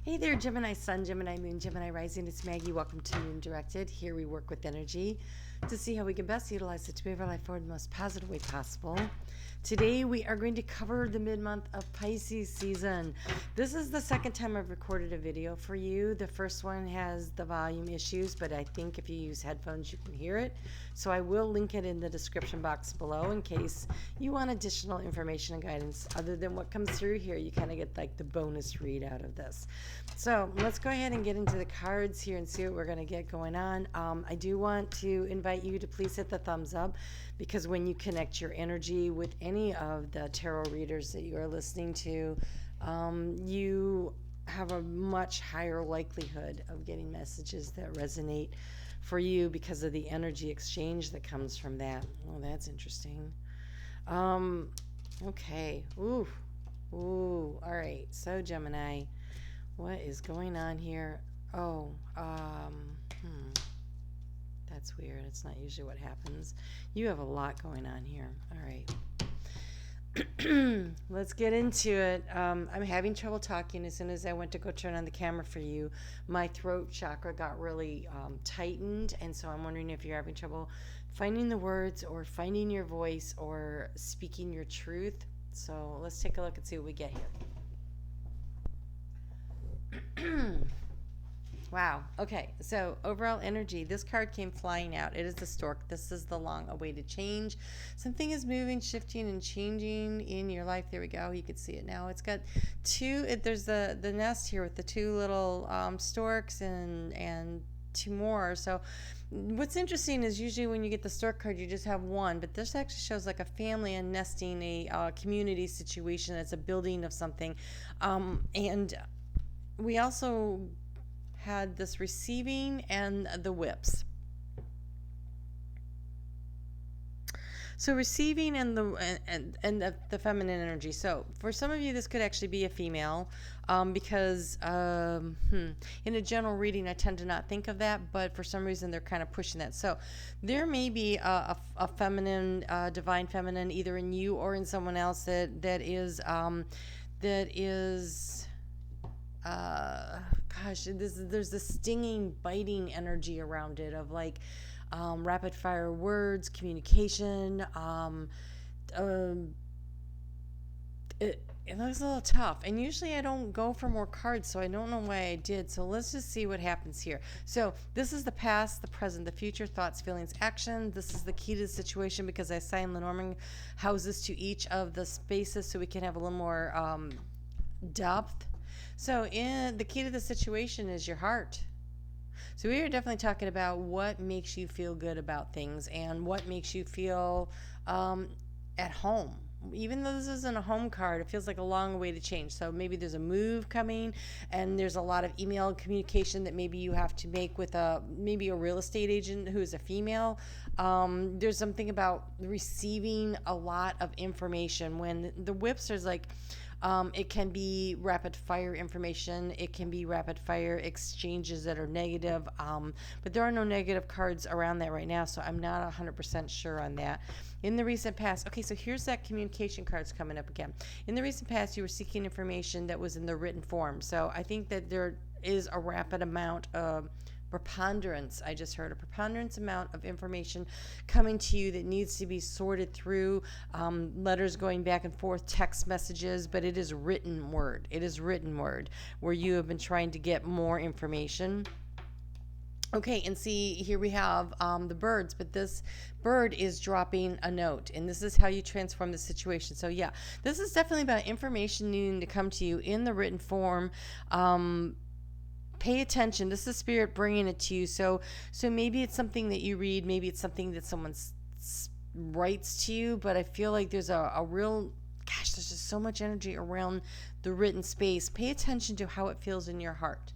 Hey there, Gemini Sun, Gemini Moon, Gemini Rising. It's Maggie. Welcome to Moon Directed. Here we work with energy to see how we can best utilize it to move our life forward in the most positive way possible. Today we are going to cover the mid-month of Pisces season. This is the second time I've recorded a video for you. The first one has the volume issues, but I think if you use headphones you can hear it. So I will link it in the description box below in case you want additional information and guidance other than what comes through here. You kind of get like the bonus read out of this. So let's go ahead and get into the cards here and see what we're going to get going on. I do want to invite you to please hit the thumbs up, because when you connect your energy with any of the tarot readers that you are listening to, you have a much higher likelihood of getting messages that resonate for you because of the energy exchange that comes from that. Oh, that's interesting. Okay. Ooh. All right. So Gemini, what is going on here? That's weird. It's not usually what happens. You have a lot going on here. All right. Let's get into it. I'm having trouble talking. As soon as I went to go turn on the camera for you, my throat chakra got really tightened, and so I'm wondering if you're having trouble finding the words or finding your voice or speaking your truth. So let's take a look and see what we get here. Wow. Okay. So overall energy, this card came flying out. It is the stork. This is the long awaited change. Something is moving, shifting, and changing in your life. There we go. You can see it now. It's got there's the nest here with the two little storks and two more. So what's interesting is usually when you get the stork card, you just have one, but this actually shows like a family and nesting, a community situation. It's a building of something. And we also had this receiving and the whips. So receiving and the feminine energy. So for some of you, this could actually be a female, because in a general reading, I tend to not think of that, but for some reason, they're kind of pushing that. So there may be a feminine, divine feminine, either in you or in someone else that is there's this stinging, biting energy around it of like rapid fire words, communication. It looks a little tough, and usually I don't go for more cards, so I don't know why I did. So let's just see what happens here. So this is the past, the present, the future, thoughts, feelings, action. This is the key to the situation, because I assigned Lenormand houses to each of the spaces so we can have a little more depth. So the key to the situation is your heart. So we are definitely talking about what makes you feel good about things and what makes you feel at home. Even though this isn't a home card, it feels like a long way to change. So maybe there's a move coming, and there's a lot of email communication that maybe you have to make with maybe a real estate agent who is a female. There's something about receiving a lot of information. When the whips, there's like, it can be rapid fire information. It can be rapid fire exchanges that are negative. But there are no negative cards around that right now, so I'm not 100% sure on that. In the recent past, okay, so here's that communication cards coming up again. In the recent past, you were seeking information that was in the written form. So I think that there is a rapid amount of preponderance. I just heard a preponderance amount of information coming to you that needs to be sorted through, letters going back and forth, text messages, but it is written word. It is written word where you have been trying to get more information. Okay, and see, here we have the birds, but this bird is dropping a note, and this is how you transform the situation. So yeah, this is definitely about information needing to come to you in the written form. Pay attention. This is Spirit bringing it to you. So maybe it's something that you read, maybe it's something that someone writes to you, but I feel like there's a real, there's just so much energy around the written space. Pay attention to how it feels in your heart.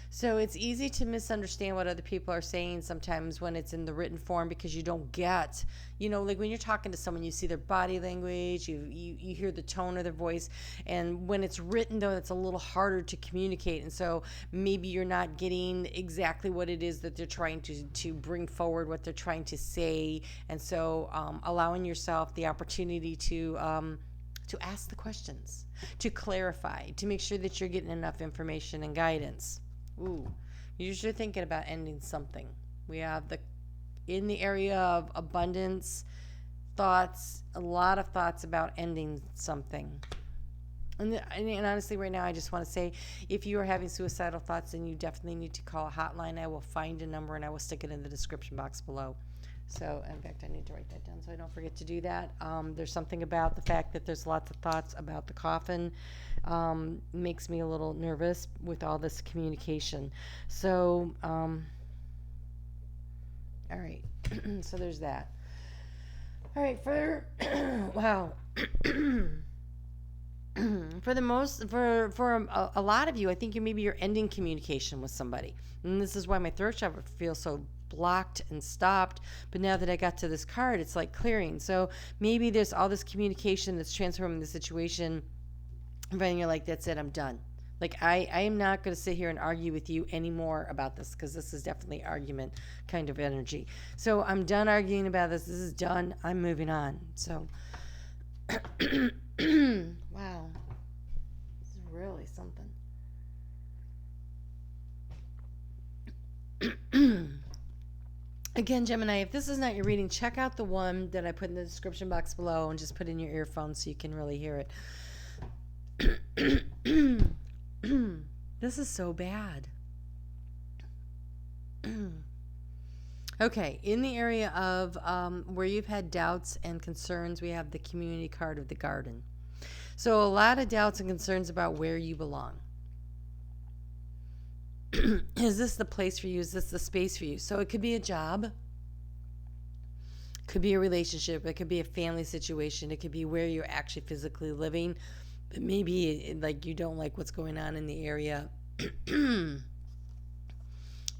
So it's easy to misunderstand what other people are saying sometimes when it's in the written form, because you don't get, like when you're talking to someone, you see their body language, you hear the tone of their voice. And when it's written, though, it's a little harder to communicate. And so maybe you're not getting exactly what it is that they're trying to bring forward, what they're trying to say. And so allowing yourself the opportunity to to ask the questions, to clarify, to make sure that you're getting enough information and guidance. Ooh, you're thinking about ending something. We have in the area of abundance, thoughts, a lot of thoughts about ending something. And honestly, right now, I just want to say, if you are having suicidal thoughts, then you definitely need to call a hotline. I will find a number and I will stick it in the description box below. So, in fact, I need to write that down so I don't forget to do that. There's something about the fact that there's lots of thoughts about the coffin. Makes me a little nervous with all this communication. So, all right. So there's that. All right. Wow. For a lot of you, I think you're ending communication with somebody, and this is why my throat chakra feels so blocked and stopped. But now that I got to this card, it's like clearing. So maybe there's all this communication that's transforming the situation, and you're like, that's it, I'm done. Like, I am not going to sit here and argue with you anymore about this, because this is definitely argument kind of energy. So I'm done arguing about this. This is done. I'm moving on. So wow, this is really something. Again, Gemini, if this is not your reading, check out the one that I put in the description box below and just put in your earphones so you can really hear it. This is so bad. Okay, in the area of where you've had doubts and concerns, we have the community card of the garden. So a lot of doubts and concerns about where you belong. Is this the place for you? Is this the space for you? So it could be a job. Could be a relationship. It could be a family situation. It could be where you're actually physically living. But maybe like you don't like what's going on in the area.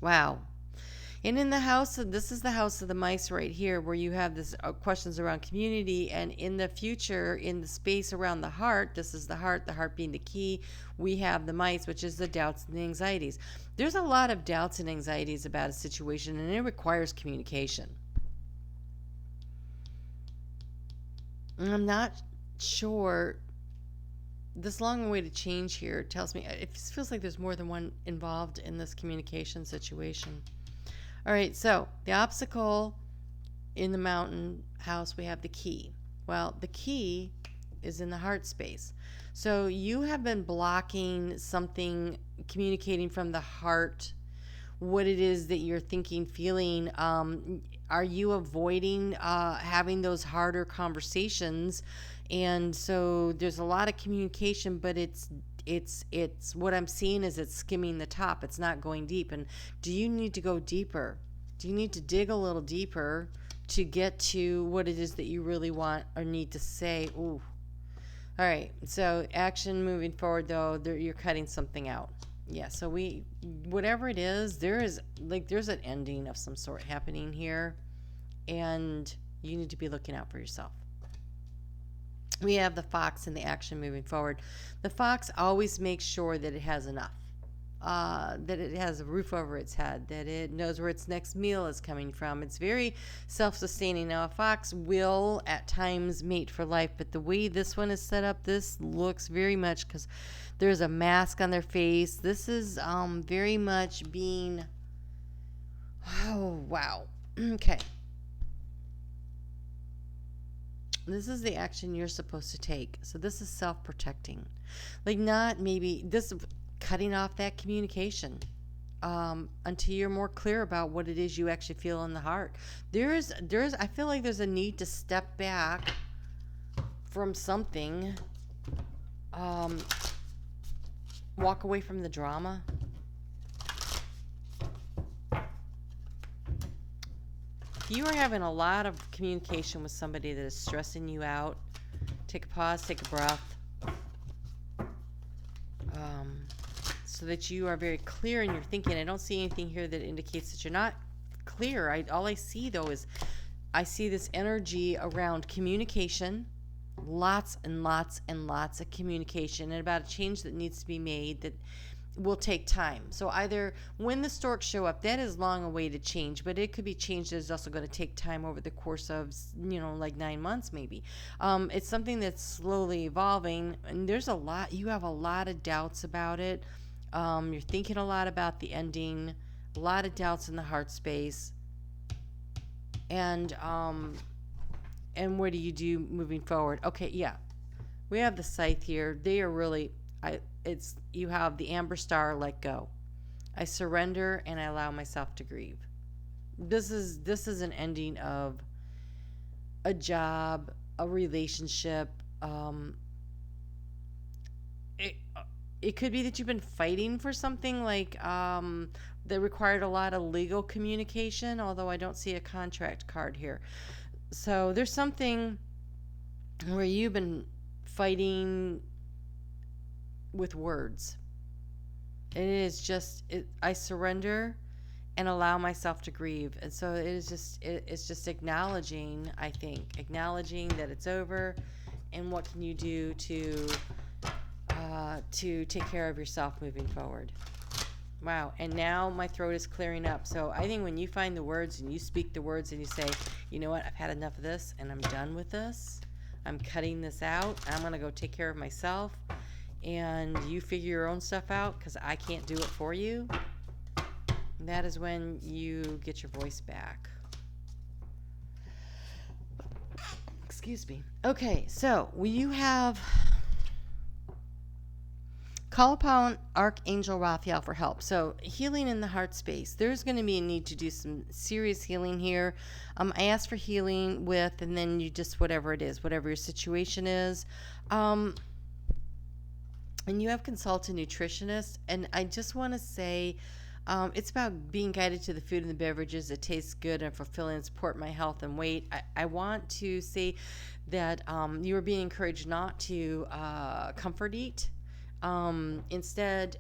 Wow. And in the house, this is the house of the mice right here, where you have this questions around community. And in the future, in the space around the heart, this is the heart being the key. We have the mice, which is the doubts and the anxieties. There's a lot of doubts and anxieties about a situation, and it requires communication. And I'm not sure. This long way to change here tells me it feels like there's more than one involved in this communication situation. All right, so the obstacle in the mountain house, we have the key. Well, the key is in the heart space. So you have been blocking something, communicating from the heart, what it is that you're thinking, feeling. Are you avoiding having those harder conversations? And so there's a lot of communication, but it's what I'm seeing is it's skimming the top. It's not going deep. And do you need to go deeper? Do you need to dig a little deeper to get to what it is that you really want or need to say? Ooh. All right. So action moving forward, though, you're cutting something out. Yeah. So whatever it is, there's an ending of some sort happening here, and you need to be looking out for yourself. We have the fox in the action moving forward. The fox always makes sure that it has enough, that it has a roof over its head, that it knows where its next meal is coming from. It's very self-sustaining. Now, a fox will at times mate for life, but the way this one is set up, this looks very much, because there's a mask on their face. This is very much being, oh, wow. Okay. This is the action you're supposed to take. So this is self-protecting. Like, not maybe this cutting off that communication until you're more clear about what it is you actually feel in the heart. I feel like there's a need to step back from something, walk away from the drama. If you are having a lot of communication with somebody that is stressing you out, take a pause, take a breath, so that you are very clear in your thinking. I don't see anything here that indicates that you're not clear. All I see, though, is I see this energy around communication, lots and lots and lots of communication, and about a change that needs to be made, that will take time. So either when the storks show up, that is long awaited change, but it could be change that is also going to take time over the course of, like 9 months maybe. It's something that's slowly evolving, and you have a lot of doubts about it. You're thinking a lot about the ending, a lot of doubts in the heart space. And what do you do moving forward? Okay, yeah. We have the scythe here. They are really, you have the amber star, let go. I surrender and I allow myself to grieve. This is an ending of a job, a relationship. It could be that you've been fighting for something that required a lot of legal communication, although I don't see a contract card here. So there's something where you've been fighting with words. It is just, I surrender and allow myself to grieve. And so it's just acknowledging, I think, that it's over, and what can you do to take care of yourself moving forward. Wow. And now my throat is clearing up. So I think when you find the words and you speak the words and you say, you know what, I've had enough of this and I'm done with this. I'm cutting this out. I'm going to go take care of myself, and you figure your own stuff out because I can't do it for you. That is when you get your voice back. Excuse me. Okay, so you have call upon Archangel Raphael for help. So healing in the heart space. There's going to be a need to do some serious healing here. I ask for healing with, and then you just, whatever it is, whatever your situation is. And you have consulted a nutritionist. And I just want to say, it's about being guided to the food and the beverages that taste good and fulfilling and support my health and weight. I want to say that you are being encouraged not to comfort eat. Instead,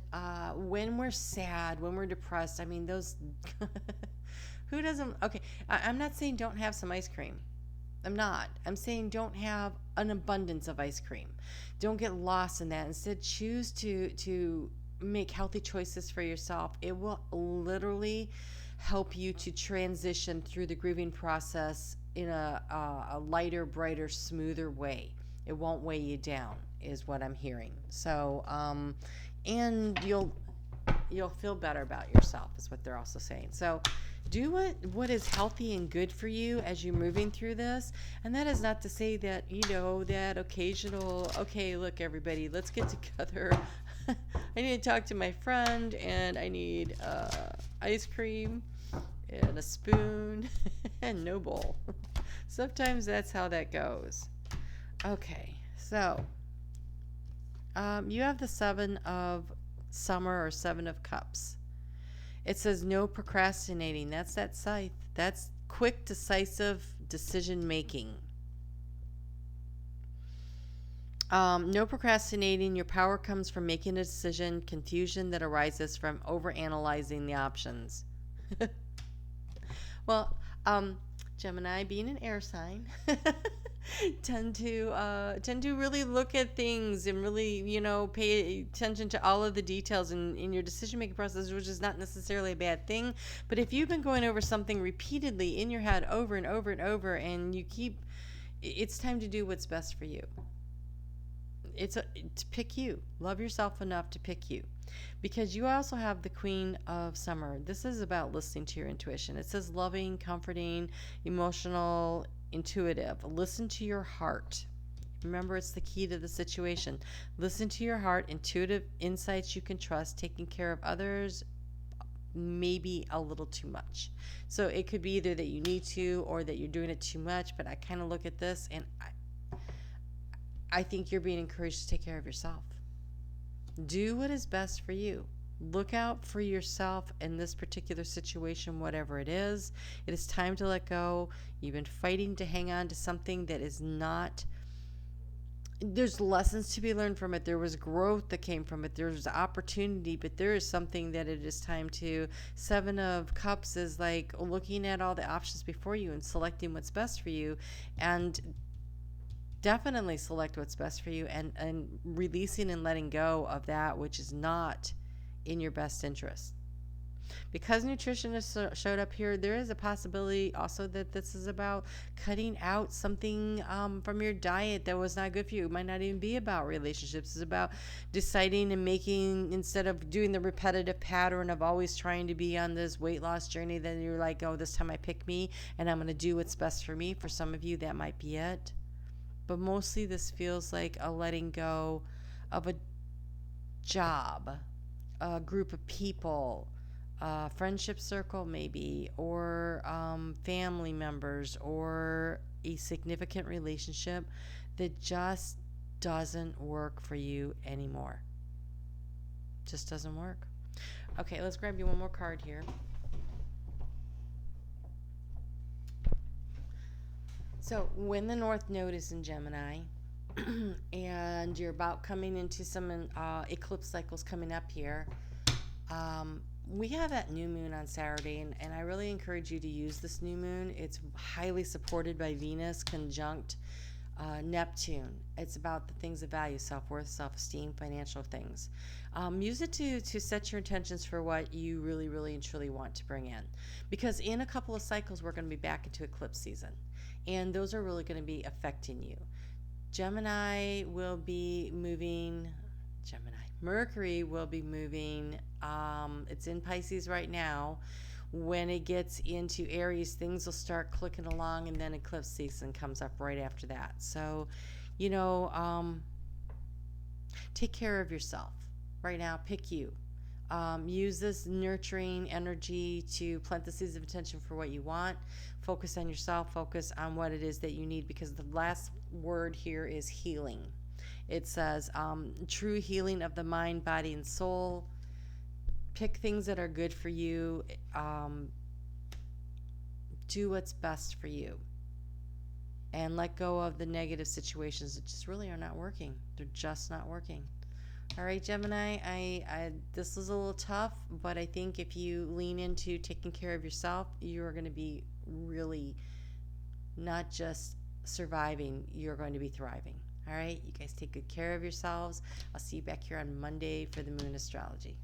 when we're sad, when we're depressed, I mean, those, who doesn't, okay, I'm not saying don't have some ice cream. I'm not. I'm saying don't have an abundance of ice cream. Don't get lost in that. Instead, choose to make healthy choices for yourself. It will literally help you to transition through the grieving process in a lighter, brighter, smoother way. It won't weigh you down, is what I'm hearing. So, and you'll feel better about yourself, is what they're also saying. So do what is healthy and good for you as you're moving through this. And that is not to say that, that occasional, okay, look, everybody, let's get together. I need to talk to my friend, and I need ice cream and a spoon and no bowl. Sometimes that's how that goes. Okay, so you have the 7 of Summer, or 7 of Cups. It says no procrastinating. That's that scythe. That's quick, decisive decision making. No procrastinating. Your power comes from making a decision. Confusion that arises from overanalyzing the options. Well, Gemini, being an air sign, tend to really look at things and really, pay attention to all of the details in your decision-making process, which is not necessarily a bad thing. But if you've been going over something repeatedly in your head over and over and over, and it's time to do what's best for you. To pick you. Love yourself enough to pick you. Because you also have the Queen of Summer. This is about listening to your intuition. It says loving, comforting, emotional, intuitive. Listen to your heart. Remember, it's the key to the situation. Listen to your heart, intuitive insights you can trust, taking care of others, maybe a little too much. So it could be either that you need to, or that you're doing it too much. But I kind of look at this, and I think you're being encouraged to take care of yourself. Do what is best for you. Look out for yourself in this particular situation, whatever it is. It is time to let go. You've been fighting to hang on to something that is not. There's lessons to be learned from it. There was growth that came from it. There's opportunity, but there is something that it is time to. 7 of Cups is like looking at all the options before you and selecting what's best for you, and definitely select what's best for you, and releasing and letting go of that which is not in your best interest. Because nutrition has showed up here, there is a possibility also that this is about cutting out something from your diet that was not good for you. It might not even be about relationships. It's about deciding and making, instead of doing the repetitive pattern of always trying to be on this weight loss journey, then you're like, oh, this time I pick me and I'm going to do what's best for me. For some of you, that might be it. But mostly this feels like a letting go of a job, a group of people, friendship circle maybe, or family members, or a significant relationship that just doesn't work for you anymore. Just doesn't work. Okay, let's grab you one more card here. So when the North Node is in Gemini, and you're about coming into some eclipse cycles coming up here, we have that new moon on Saturday, and I really encourage you to use this new moon. It's highly supported by Venus conjunct Neptune. It's about the things of value, self-worth, self-esteem, financial things. Use it to set your intentions for what you really, really and truly want to bring in. Because in a couple of cycles, we're going to be back into eclipse season. And those are really going to be affecting you. Gemini will be moving, Mercury will be moving. It's in Pisces right now. When it gets into Aries, things will start clicking along, and then eclipse season comes up right after that. So, take care of yourself right now. Pick you. Use this nurturing energy to plant the seeds of attention for what you want. Focus on yourself. Focus on what it is that you need, because the last word here is healing. It says true healing of the mind, body, and soul. Pick things that are good for you. Do what's best for you. And let go of the negative situations that just really are not working. They're just not working. All right, Gemini, this is a little tough, but I think if you lean into taking care of yourself, you're going to be really not just surviving, you're going to be thriving. All right, you guys take good care of yourselves. I'll see you back here on Monday for the Moon Astrology.